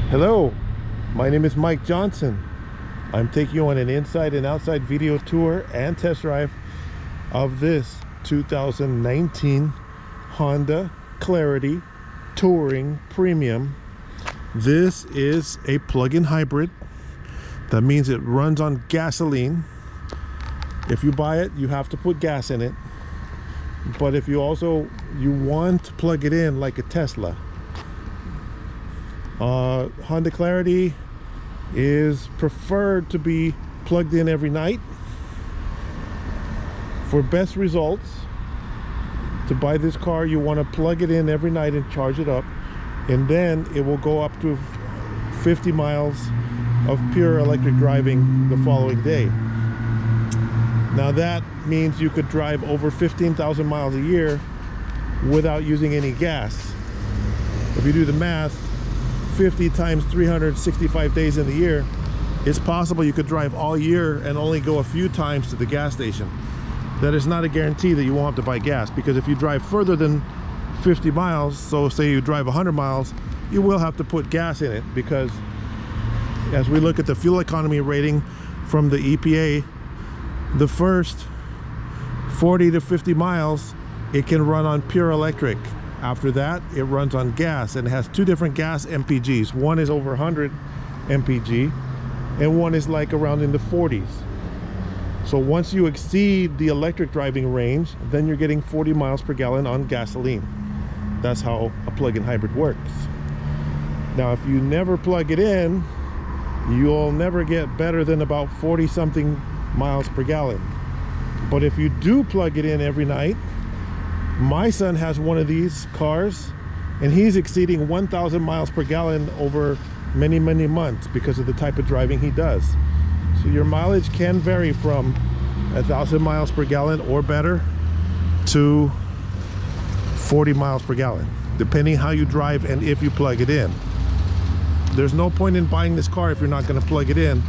Hello, my name is Mike Johnson. I'm taking you on an inside and outside video tour and test drive of this 2019 Honda Clarity Touring Premium. This is a plug-in hybrid. That means it runs on gasoline. If you buy it, you have to put gas in it. But if you want to plug it in like a Tesla, Honda Clarity is preferred to be plugged in every night. For best results, to buy this car, you want to plug it in every night and charge it up, and then it will go up to 50 miles of pure electric driving the following day. Now that means you could drive over 15,000 miles a year without using any gas. If you do the math, 50 times 365 days in the year, it's possible you could drive all year and only go a few times to the gas station. That is not a guarantee that you won't have to buy gas, because if you drive further than 50 miles, so say you drive 100 miles, you will have to put gas in it, because as we look at the fuel economy rating from the EPA, the first 40 to 50 miles it can run on pure electric. After that, it runs on gas, and it has two different gas MPGs. One is over 100 MPG and one is like around in the 40s. So once you exceed the electric driving range, then you're getting 40 miles per gallon on gasoline. That's how a plug-in hybrid works. Now if you never plug it in, you'll never get better than about 40 something miles per gallon. But if you do plug it in every night, my son has one of these cars and he's exceeding 1,000 miles per gallon over many months because of the type of driving he does. So your mileage can vary from 1,000 miles per gallon or better to 40 miles per gallon, depending how you drive and if you plug it in. There's no point in buying this car if you're not going to plug it in,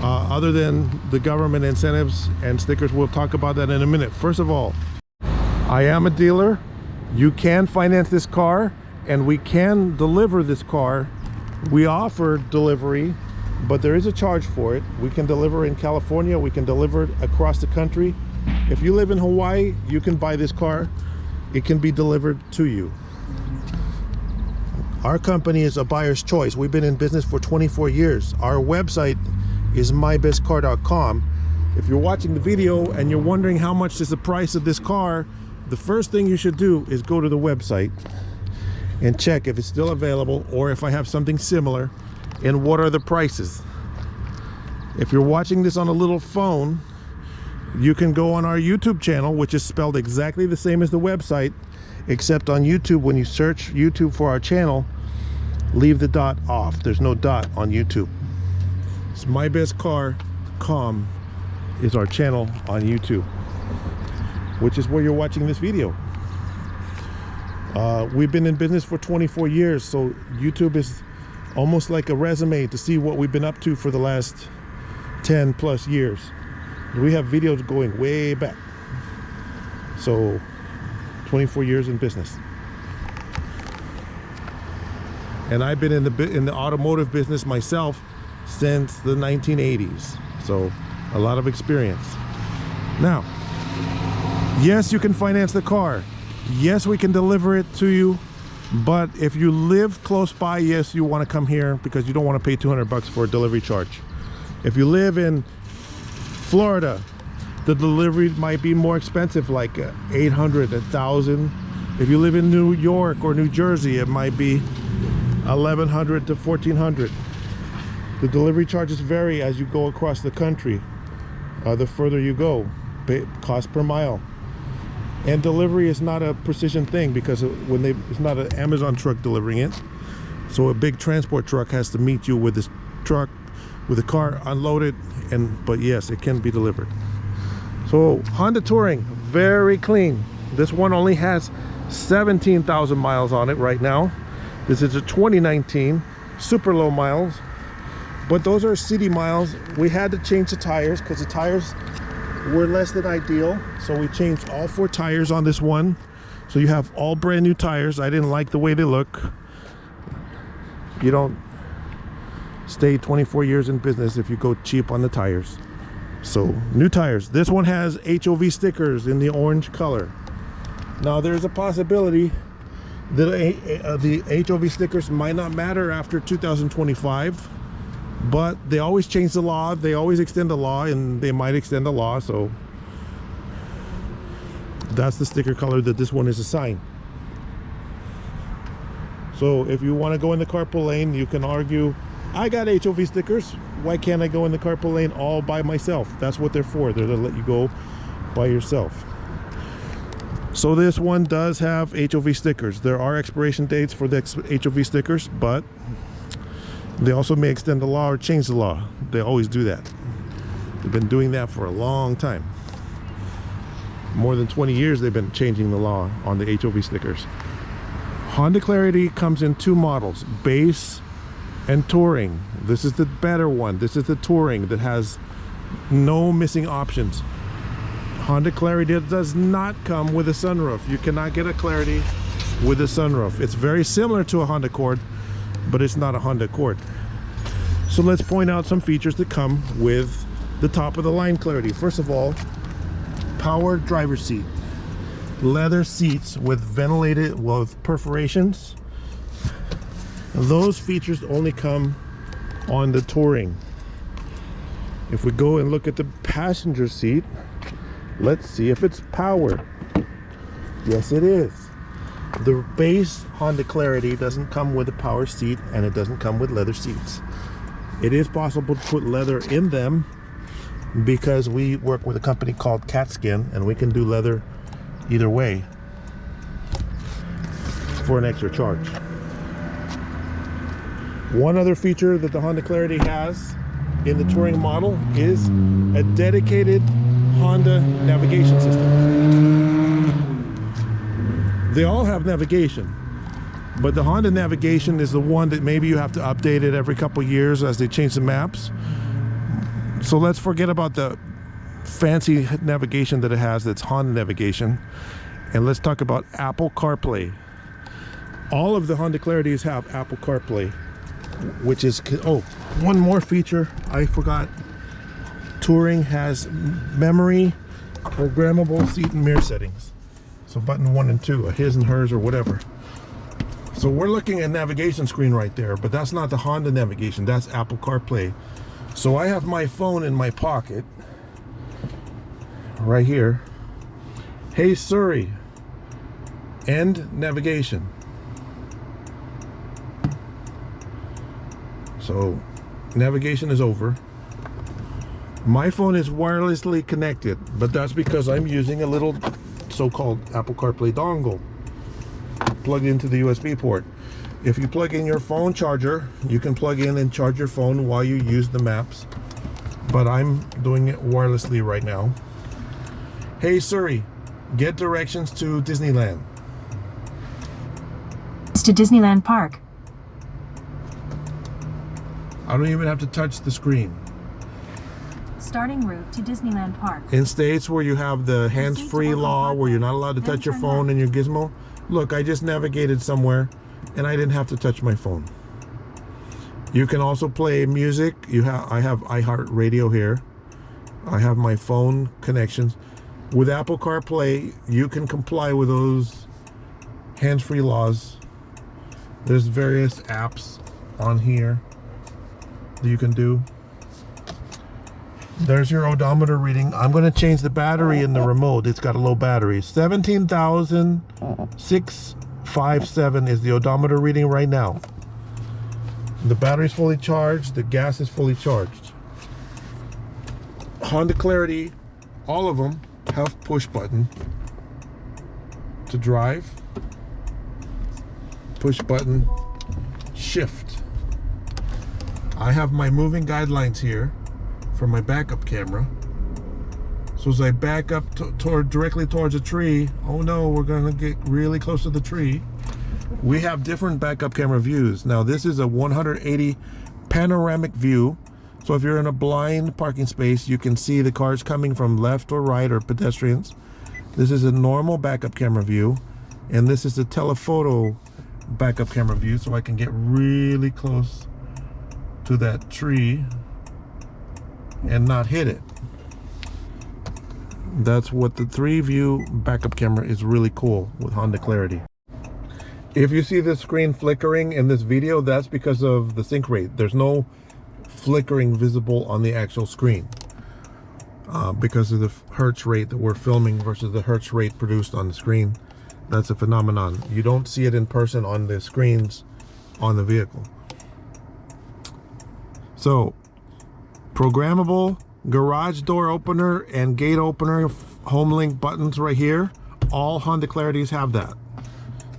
other than the government incentives and stickers. We'll talk about that in a minute. First of all, I am a dealer. You can finance this car and we can deliver this car. We offer delivery, but there is a charge for it. We can deliver in California, we can deliver it across the country. If you live in Hawaii, you can buy this car. It can be delivered to you. Our company is a buyer's choice. We've been in business for 24 years. Our website is mybestcar.com. If you're watching the video and you're wondering how much is the price of this car, the first thing you should do is go to the website and check if it's still available, or if I have something similar, and what are the prices. If you're watching this on a little phone, you can go on our YouTube channel, which is spelled exactly the same as the website, except on YouTube, when you search YouTube for our channel, leave the dot off. There's no dot on YouTube. It's mybestcar.com is our channel on YouTube, which is where you're watching this video. We've been in business for 24 years, so YouTube is almost like a resume to see what we've been up to for the last 10 plus years. We have videos going way back. So 24 years in business. And I've been in the automotive business myself since the 1980s. So a lot of experience. Now, yes, you can finance the car. Yes, we can deliver it to you. But if you live close by, yes, you want to come here because you don't want to pay 200 bucks for a delivery charge. If you live in Florida, the delivery might be more expensive, like 800, 1,000. If you live in New York or New Jersey, it might be 1,100 to 1,400. The delivery charges vary as you go across the country. The further you go, cost per mile. And delivery is not a precision thing, because it's not an Amazon truck delivering it. So a big transport truck has to meet you with this truck, with the car unloaded, but yes, it can be delivered. So Honda Touring, very clean. This one only has 17,000 miles on it right now. This is a 2019, super low miles, but those are city miles. We had to change the tires because the tires were less than ideal, so we changed all 4 tires on this one. So you have all brand new tires. I didn't like the way they look. You don't stay 24 years in business if you go cheap on the tires. So new tires. This one has HOV stickers in the orange color. Now there's a possibility that the HOV stickers might not matter after 2025, but they always change the law. They always extend the law, and they might extend the law. So that's the sticker color that this one is assigned. So if you want to go in the carpool lane, you can argue, I got HOV stickers, why can't I go in the carpool lane all by myself? That's what they're for. They're to let you go by yourself. So this one does have HOV stickers. There are expiration dates for the HOV stickers, but they also may extend the law or change the law. They always do that. They've been doing that for a long time. More than 20 years they've been changing the law on the HOV stickers. Honda Clarity comes in two models, base and touring. This is the better one. This is the touring that has no missing options. Honda Clarity does not come with a sunroof. You cannot get a Clarity with a sunroof. It's very similar to a Honda Accord, but it's not a Honda Accord. So let's point out some features that come with the top of the line Clarity. First of all, power driver's seat. Leather seats with ventilated, with perforations. Those features only come on the touring. If we go and look at the passenger seat, let's see if it's power. Yes, it is. The base Honda Clarity doesn't come with a power seat, and it doesn't come with leather seats. It is possible to put leather in them because we work with a company called Catskin, and we can do leather either way for an extra charge. One other feature that the Honda Clarity has in the touring model is a dedicated Honda navigation system. They all have navigation, but the Honda navigation is the one that maybe you have to update it every couple years as they change the maps. So let's forget about the fancy navigation that it has that's Honda navigation, and let's talk about Apple CarPlay. All of the Honda Clarities have Apple CarPlay, which is, oh, one more feature I forgot. Touring has memory programmable seat and mirror settings. So button 1 and 2, his and hers or whatever. So we're looking at navigation screen right there, but that's not the Honda navigation, that's Apple CarPlay. So I have my phone in my pocket right here. Hey Siri, end navigation. So navigation is over. My phone is wirelessly connected, but that's because I'm using a little so-called Apple CarPlay dongle plugged into the USB port. If you plug in your phone charger, you can plug in and charge your phone while you use the maps, but I'm doing it wirelessly right now. Hey Siri, get directions to Disneyland. It's to Disneyland Park. I don't even have to touch the screen. Starting route to Disneyland Park. In states where you have the hands-free law, where you're not allowed to touch your phone and your gizmo, look, I just navigated somewhere and I didn't have to touch my phone. You can also play music. I have iHeartRadio here. I have my phone connections. With Apple CarPlay, you can comply with those hands-free laws. There's various apps on here that you can do. There's your odometer reading. I'm going to change the battery in the remote. It's got a low battery. 17,657 is the odometer reading right now. The battery's fully charged. The gas is fully charged. Honda Clarity, all of them have push button to drive, push button shift. I have my moving guidelines here for my backup camera. So as I back up directly towards a tree, oh no, we're gonna get really close to the tree. We have different backup camera views. Now this is a 180 panoramic view. So if you're in a blind parking space, you can see the cars coming from left or right or pedestrians. This is a normal backup camera view. And this is a telephoto backup camera view, so I can get really close to that tree and not hit it. That's what the 3-view backup camera is really cool with Honda Clarity. If you see the screen flickering in this video, that's because of the sync rate. There's no flickering visible on the actual screen because of the hertz rate that we're filming versus the hertz rate produced on the screen. That's a phenomenon. You don't see it in person on the screens on the vehicle. So, programmable garage door opener and gate opener home link buttons right here. All Honda Clarities have that.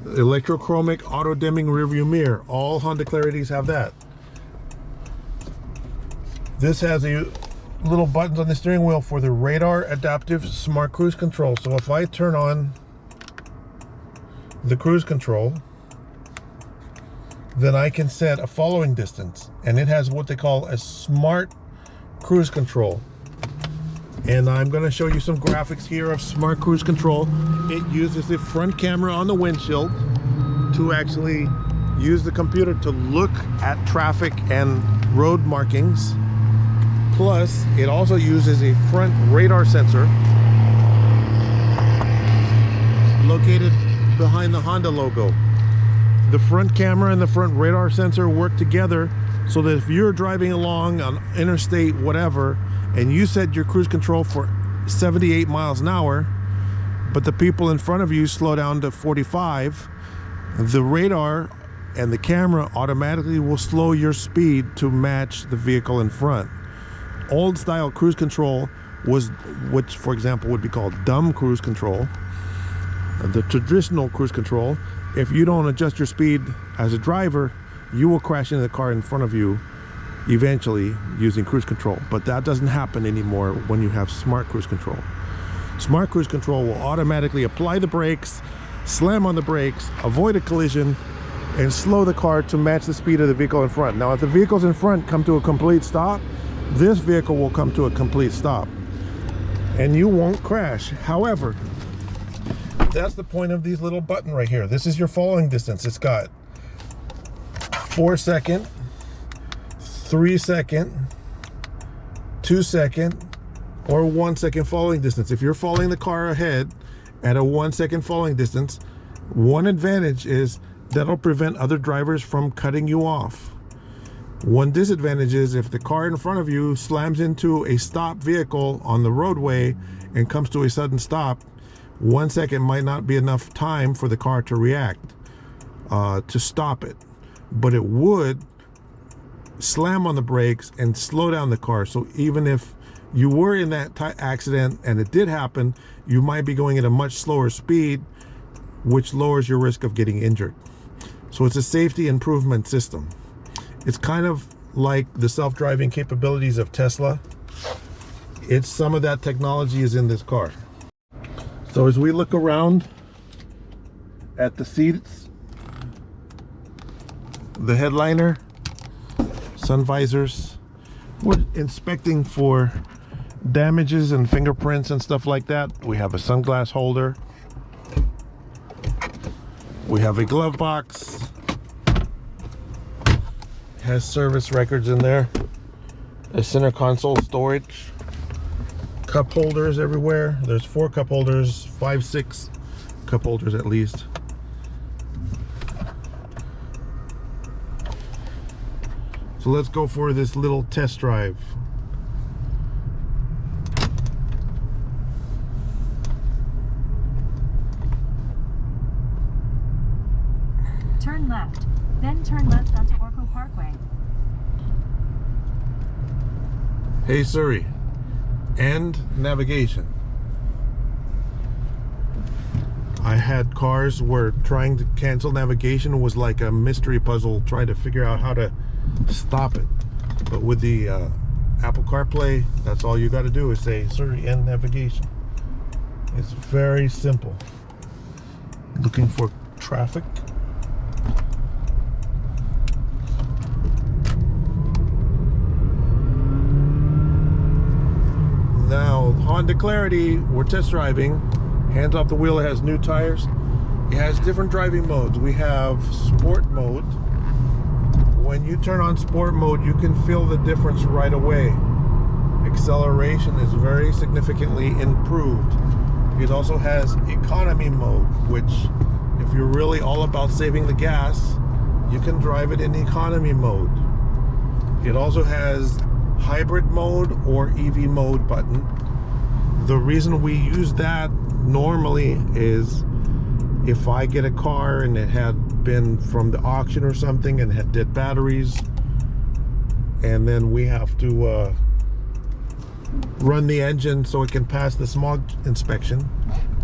Electrochromic auto dimming rear view mirror. All Honda Clarities have that. This has a little buttons on the steering wheel for the radar adaptive smart cruise control. So if I turn on the cruise control, then I can set a following distance, and it has what they call a smart cruise control. And I'm going to show you some graphics here of smart cruise control. It uses the front camera on the windshield to actually use the computer to look at traffic and road markings. Plus, it also uses a front radar sensor located behind the Honda logo. The front camera and the front radar sensor work together so that if you're driving along on interstate whatever and you set your cruise control for 78 miles an hour, but the people in front of you slow down to 45, the radar and the camera automatically will slow your speed to match the vehicle in front. Old style cruise control was, which for example would be called dumb cruise control. The traditional cruise control, if you don't adjust your speed as a driver, you will crash into the car in front of you eventually using cruise control. But that doesn't happen anymore when you have smart cruise control. Smart cruise control will automatically apply the brakes, slam on the brakes, avoid a collision, and slow the car to match the speed of the vehicle in front. Now, if the vehicles in front come to a complete stop, this vehicle will come to a complete stop and you won't crash. However, that's the point of these little button right here. This is your following distance. It's got 4 second, 3 second, 2 second, or 1 second following distance. If you're following the car ahead at a 1 second following distance, one advantage is that'll prevent other drivers from cutting you off. One disadvantage is if the car in front of you slams into a stopped vehicle on the roadway and comes to a sudden stop, 1 second might not be enough time for the car to react to stop it, but it would slam on the brakes and slow down the car. So even if you were in that accident and it did happen, you might be going at a much slower speed, which lowers your risk of getting injured. So it's a safety improvement system. It's kind of like the self-driving capabilities of Tesla. It's some of that technology is in this car. So as we look around at the seats, the headliner, sun visors, we're inspecting for damages and fingerprints and stuff like that. We have a sunglass holder. We have a glove box. Has service records in there. A center console storage. Cup holders everywhere. There's 4 cup holders, 5, 6 cup holders at least. So let's go for this little test drive. Turn left, then turn left onto Orco Parkway. Hey Siri, end navigation. I had cars where trying to cancel navigation was like a mystery puzzle, trying to figure out how to stop it. But with the Apple CarPlay, that's all you got to do is say Siri, end navigation. It's very simple. Looking for traffic. Now, Honda Clarity, we're test driving. Hands off the wheel, it has new tires. It has different driving modes. We have sport mode, when you turn on sport mode, you can feel the difference right away. Acceleration is very significantly improved. It also has economy mode, which if you're really all about saving the gas, you can drive it in economy mode. It also has hybrid mode or EV mode button. The reason we use that normally is if I get a car and it had been from the auction or something and had dead batteries, and then we have to run the engine so it can pass the smog inspection,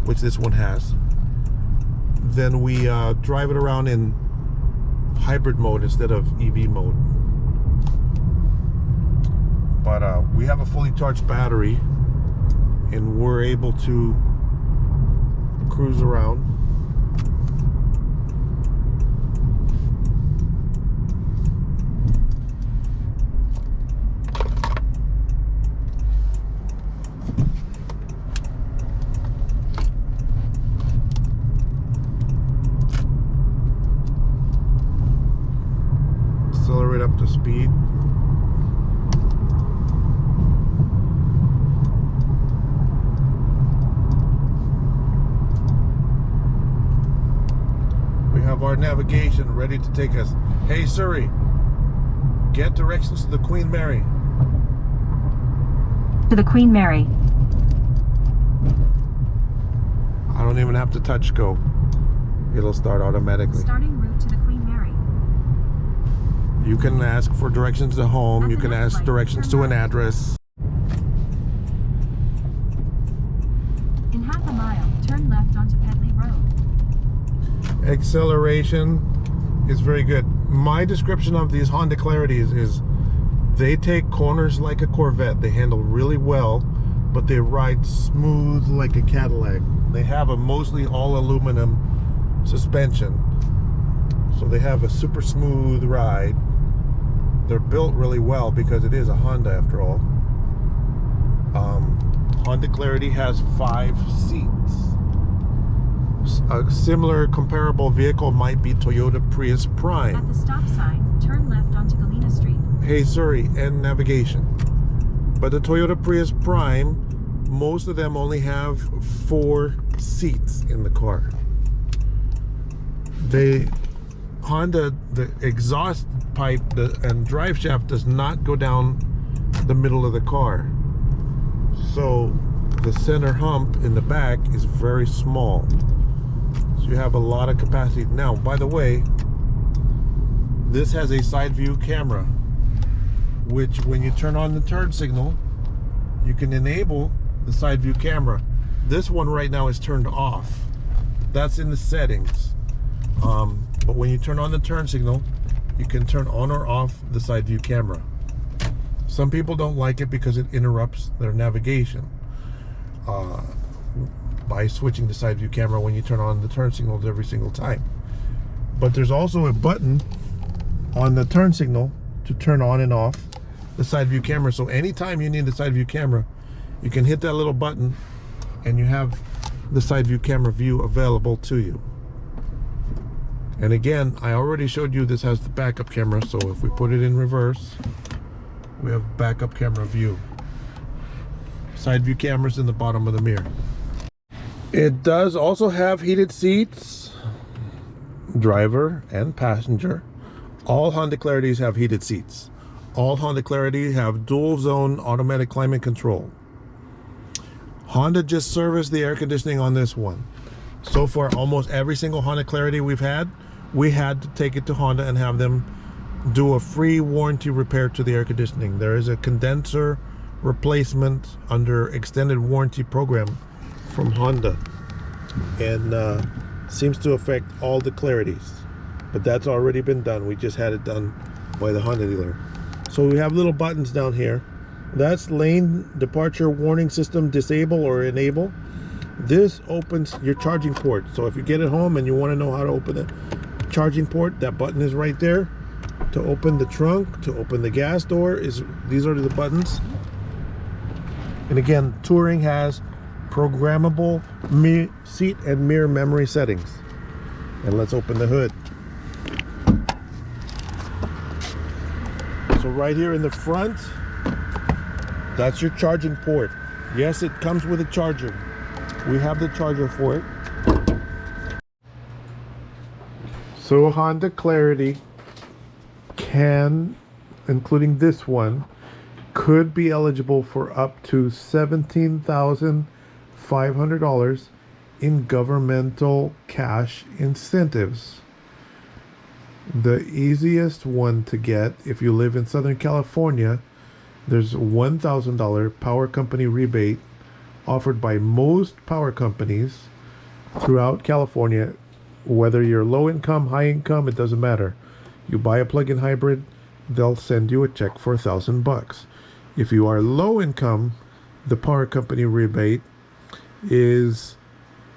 which this one has, then we drive it around in hybrid mode instead of EV mode. But we have a fully charged battery and we're able to cruise around. Accelerate up to speed. We have our navigation ready to take us. Hey Siri, get directions to the Queen Mary. To the Queen Mary. I don't even have to touch go. It'll start automatically. Starting route to the Queen Mary. You can ask for directions to home. You can ask directions to an address. In half a mile, turn left onto Pedley Road. Acceleration is very good. My description of these Honda Clarities is they take corners like a Corvette. They handle really well, but they ride smooth like a Cadillac. They have a mostly all aluminum suspension, so they have a super smooth ride. They're built really well because it is a Honda after all. Honda Clarity has 5 seats. A similar comparable vehicle might be Toyota Prius Prime. At the stop sign, turn left onto Galena Street. Hey Siri, end navigation. But the Toyota Prius Prime, most of them only have 4 seats in the car. Honda, the exhaust pipe and drive shaft does not go down the middle of the car. So the center hump in the back is very small. So you have a lot of capacity. Now, by the way, this has a side view camera, which when you turn on the turn signal, you can enable the side view camera. This one right now is turned off. That's in the settings. But when you turn on the turn signal, you can turn on or off the side view camera. Some people don't like it because it interrupts their navigation by switching to side view camera when you turn on the turn signals every single time. But there's also a button on the turn signal to turn on and off the side view camera. So anytime you need the side view camera, you can hit that little button and you have the side view camera view available to you. And again, I already showed you this has the backup camera, so if we put it in reverse, we have backup camera view. Side view cameras in the bottom of the mirror. It does also have heated seats, driver and passenger. All Honda Clarities have heated seats. All Honda Clarity have dual zone automatic climate control. Honda just serviced the air conditioning on this one. So far, almost every single Honda Clarity we've had, we had to take it to Honda and have them do a free warranty repair to the air conditioning. There is a condenser replacement under extended warranty program from Honda, and seems to affect all the Clarities, but that's already been done. We just had it done by the Honda dealer. So we have little buttons down here. That's lane departure warning system disable or enable. This opens your charging port. So if you get it home and you want to know how to open the charging port, that button is right there. To open the trunk, to open the gas door, these are the buttons. And again, Touring has programmable seat and mirror memory settings. And let's open the hood. So right here in the front, that's your charging port. Yes, it comes with a charger. We have the charger for it. So Honda Clarity can, including this one, could be eligible for up to $17,500 in governmental cash incentives. The easiest one to get, if you live in Southern California, there's a $1,000 power company rebate offered by most power companies throughout California. Whether you're low income, high income, it doesn't matter. You buy a plug-in hybrid, they'll send you a check for $1,000. If you are low income, the power company rebate is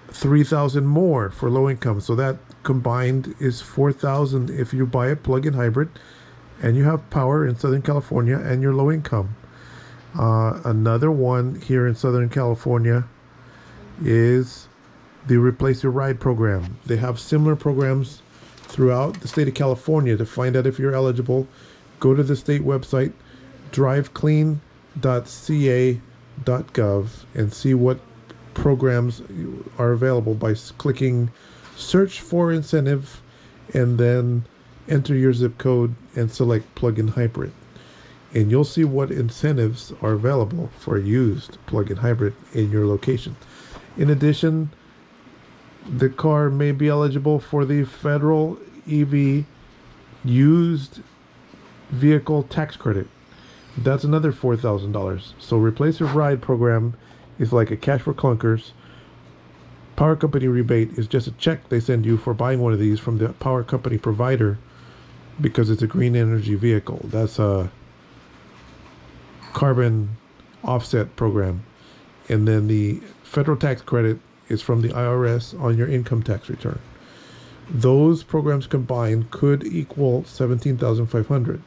$3,000 more for low income. So that combined is $4,000 if you buy a plug-in hybrid and you have power in Southern California and you're low income. Another one here in Southern California is the Replace Your Ride program. They have similar programs throughout the state of California. To find out if you're eligible, go to the state website, driveclean.ca.gov, and see what programs are available by clicking search for incentive and then enter your zip code and select plug-in hybrid. And you'll see what incentives are available for a used plug-in hybrid in your location. In addition, the car may be eligible for the federal EV used vehicle tax credit. That's another $4,000. So Replace Your Ride program is like a cash for clunkers. Power company rebate is just a check they send you for buying one of these from the power company provider because it's a green energy vehicle. That's a carbon offset program. And then the federal tax credit is from the IRS on your income tax return. Those programs combined could equal $17,500.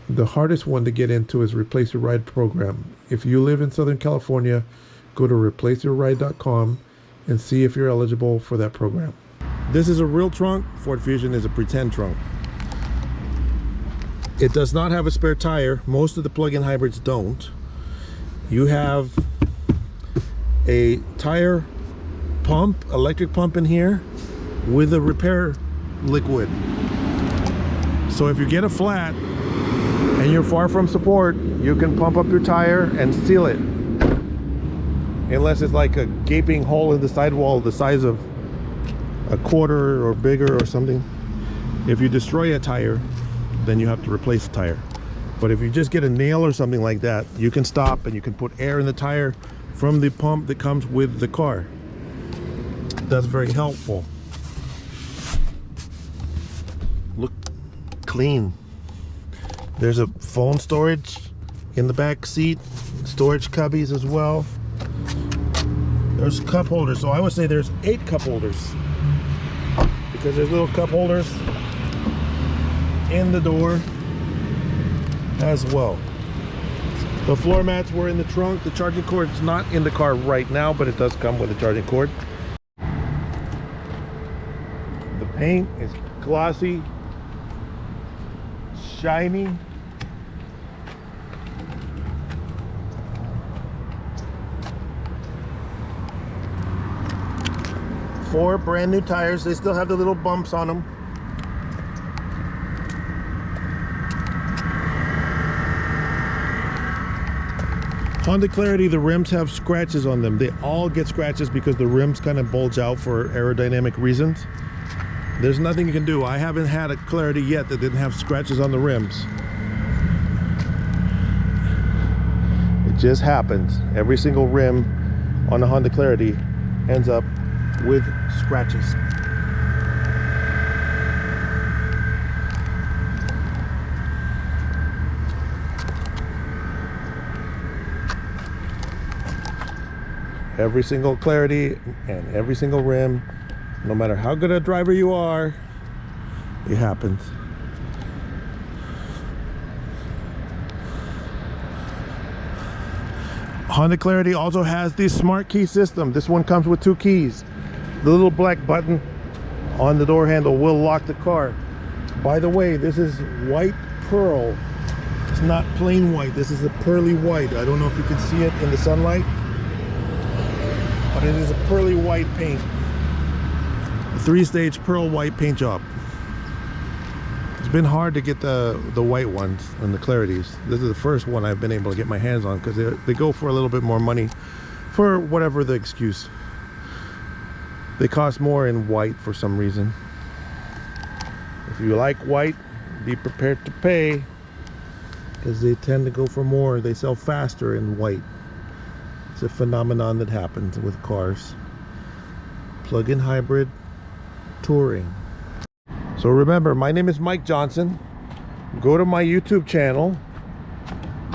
The hardest one to get into is Replace Your Ride program. If you live in Southern California, go to replaceyourride.com and see if you're eligible for that program. This is a real trunk. Ford Fusion is a pretend trunk. It does not have a spare tire. Most of the plug-in hybrids don't. You have a tire pump, electric pump in here with a repair liquid. So if you get a flat and you're far from support, you can pump up your tire and seal it. Unless it's like a gaping hole in the sidewall the size of a quarter or bigger or something. If you destroy a tire, then you have to replace the tire. But if you just get a nail or something like that, you can stop and you can put air in the tire from the pump that comes with the car. That's very helpful. Look clean. There's a phone storage in the back seat, storage cubbies as well. There's cup holders, so I would say there's 8 cup holders because there's little cup holders in the door as well. The floor mats were in the trunk. The charging cord is not in the car right now, but it does come with a charging cord. The paint is glossy, shiny. Four brand new tires. They still have the little bumps on them. Honda Clarity, the rims have scratches on them. They all get scratches because the rims kind of bulge out for aerodynamic reasons. There's nothing you can do. I haven't had a Clarity yet that didn't have scratches on the rims. It just happens. Every single rim on the Honda Clarity ends up with scratches. Every single Clarity and every single rim, no matter how good a driver you are, it happens. Honda Clarity also has the smart key system. This one comes with 2 keys. The little black button on the door handle will lock the car. By the way, this is white pearl. It's not plain white. This is a pearly white. I don't know if you can see it in the sunlight, but it is a pearly white paint. A 3-stage pearl white paint job. It's been hard to get the white ones and the clarities. This is the first one I've been able to get my hands on because they go for a little bit more money for whatever the excuse. They cost more in white for some reason. If you like white, be prepared to pay, because they tend to go for more. They sell faster in white. It's a phenomenon that happens with cars. Plug-in hybrid touring. So remember, my name is Mike Johnson. Go to my YouTube channel,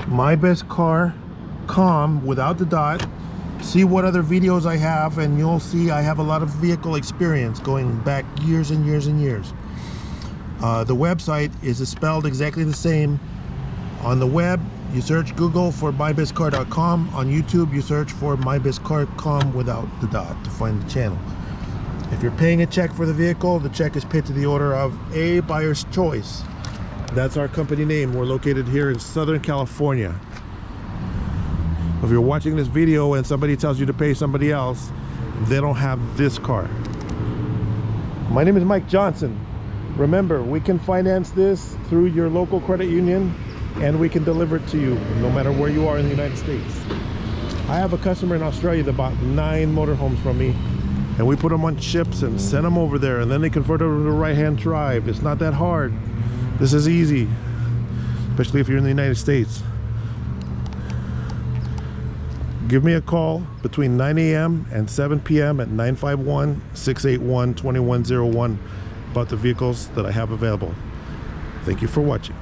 MyBestCar.com without the dot. See what other videos I have, and you'll see I have a lot of vehicle experience going back years and years and years. The website is spelled exactly the same. On the web, you search Google for MyBestCar.com. On YouTube, you search for MyBestCar.com without the dot to find the channel. If you're paying a check for the vehicle, the check is paid to the order of A Buyer's Choice. That's our company name. We're located here in Southern California. If you're watching this video and somebody tells you to pay somebody else, they don't have this car. My name is Mike Johnson. Remember, we can finance this through your local credit union, and we can deliver it to you no matter where you are in the United States. I have a customer in Australia that bought 9 motorhomes from me, and we put them on ships and send them over there, and then they convert over to right-hand drive. It's not that hard. This is easy, especially if you're in the United States. Give me a call between 9 a.m. and 7 p.m. at 951-681-2101 about the vehicles that I have available. Thank you for watching.